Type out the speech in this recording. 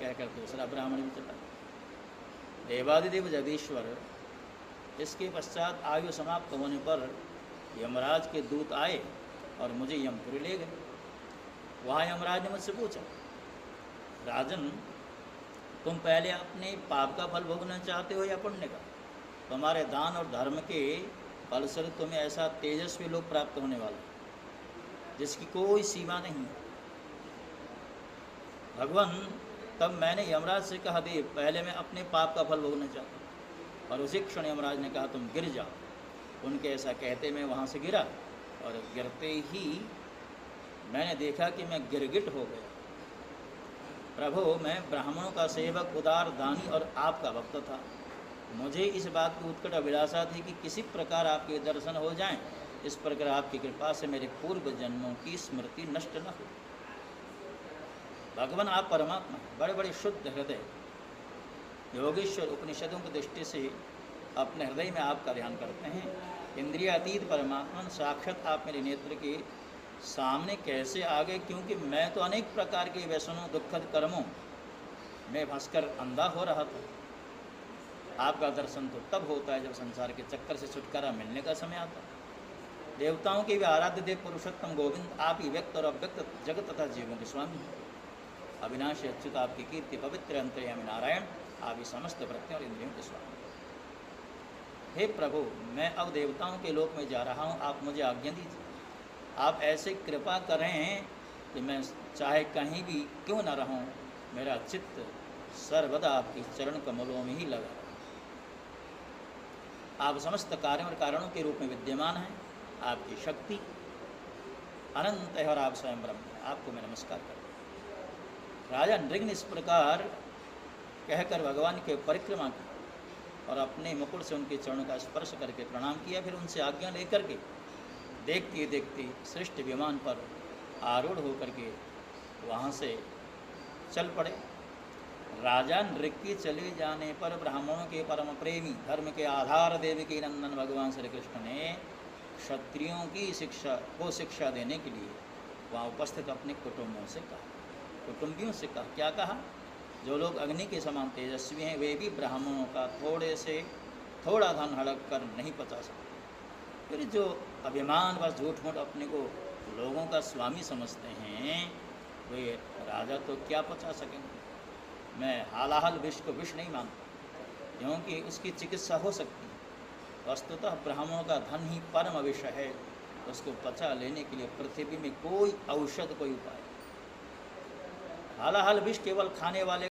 कहकर दूसरा ब्राह्मण भी चला। देवादिदेव जगदीश्वर इसके पश्चात आयु समाप्त होने पर यमराज के दूत आए और मुझे यमपुरी ले गए। वहाँ यमराज ने मुझसे पूछा, राजन तुम पहले अपने पाप का फल भोगना चाहते हो या पुण्य का? तुम्हारे दान और धर्म के फलस्वरूप तुम्हें ऐसा तेजस्वी लोक प्राप्त होने वाला जिसकी कोई सीमा नहीं। भगवान तब मैंने यमराज से कहा, देव पहले मैं अपने पाप का फल भोगना चाहता हूँ। और उसी क्षण यमराज ने कहा, तुम गिर जाओ। उनके ऐसा कहते मैं वहाँ से गिरा और गिरते ही मैंने देखा कि मैं गिरगिट हो गया। प्रभु मैं ब्राह्मणों का सेवक, उदार, दानी और आपका भक्त था। मुझे इस बात की उत्कट अभिलाषा थी कि किसी प्रकार आपके दर्शन हो जाएं, इस प्रकार आपकी कृपा से मेरे पूर्व जन्मों की स्मृति नष्ट न हो। भगवान आप परमात्मा बड़े बड़े शुद्ध हृदय योगेश्वर उपनिषदों की दृष्टि से अपने हृदय में आपका ध्यान करते हैं। इंद्रियातीत परमात्मा साक्षात आप मेरे नेत्र के सामने कैसे आ गए? क्योंकि मैं तो अनेक प्रकार के व्यसनों, दुखद कर्मों में फंसकर अंधा हो रहा था। आपका दर्शन तो तब होता है जब संसार के चक्कर से छुटकारा मिलने का समय आता है। देवताओं के भी आराध्य देव पुरुषोत्तम गोविंद आप ही व्यक्त और अव्यक्त जगत तथा जीवों के स्वामी। अविनाशी अच्युत आपकी कीर्ति, पवित्र अंतर्यामी नारायण आप ही समस्त वृत्तियों और इंद्रियों के स्वामी। हे प्रभु मैं अब देवताओं के लोक में जा रहा हूँ, आप मुझे आज्ञा दीजिए। आप ऐसे कृपा करें कि मैं चाहे कहीं भी क्यों न रहूं, मेरा चित्त सर्वदा आपके चरण कमलों में ही लगा रहे। आप समस्त कार्यों और कारणों के रूप में विद्यमान हैं। आपकी शक्ति अनंत है और आप स्वयं ब्रह्म हैं। आपको मैं नमस्कार करता हूँ। राजा नृग ने इस प्रकार कहकर भगवान के परिक्रमा की और अपने मुकुट से उनके चरणों का स्पर्श करके प्रणाम किया। फिर उनसे आज्ञा लेकर के देखते देखते श्रेष्ठ विमान पर आरूढ़ होकर के वहाँ से चल पड़े। राजा नृग के चले जाने पर ब्राह्मणों के परम प्रेमी, धर्म के आधार, देवी के नंदन भगवान श्री कृष्ण ने क्षत्रियों की शिक्षा देने के लिए वहाँ उपस्थित अपने कुटुंबों से कहा, कुटुंबियों से कहा। क्या कहा? जो लोग अग्नि के समान तेजस्वी हैं वे भी ब्राह्मणों का थोड़े से थोड़ा धन हड़प कर नहीं पचा सकते। फिर जो अभिमान व झूठ मूठ अपने को लोगों का स्वामी समझते हैं वे राजा तो क्या पचा सकेंगे। मैं हालाहल विष को विष नहीं मानता, क्योंकि उसकी चिकित्सा हो सकती है। वस्तुतः ब्राह्मणों का धन ही परम विष है, उसको पचा लेने के लिए पृथ्वी में कोई औषध, कोई उपाय। हालाहल विष केवल खाने वाले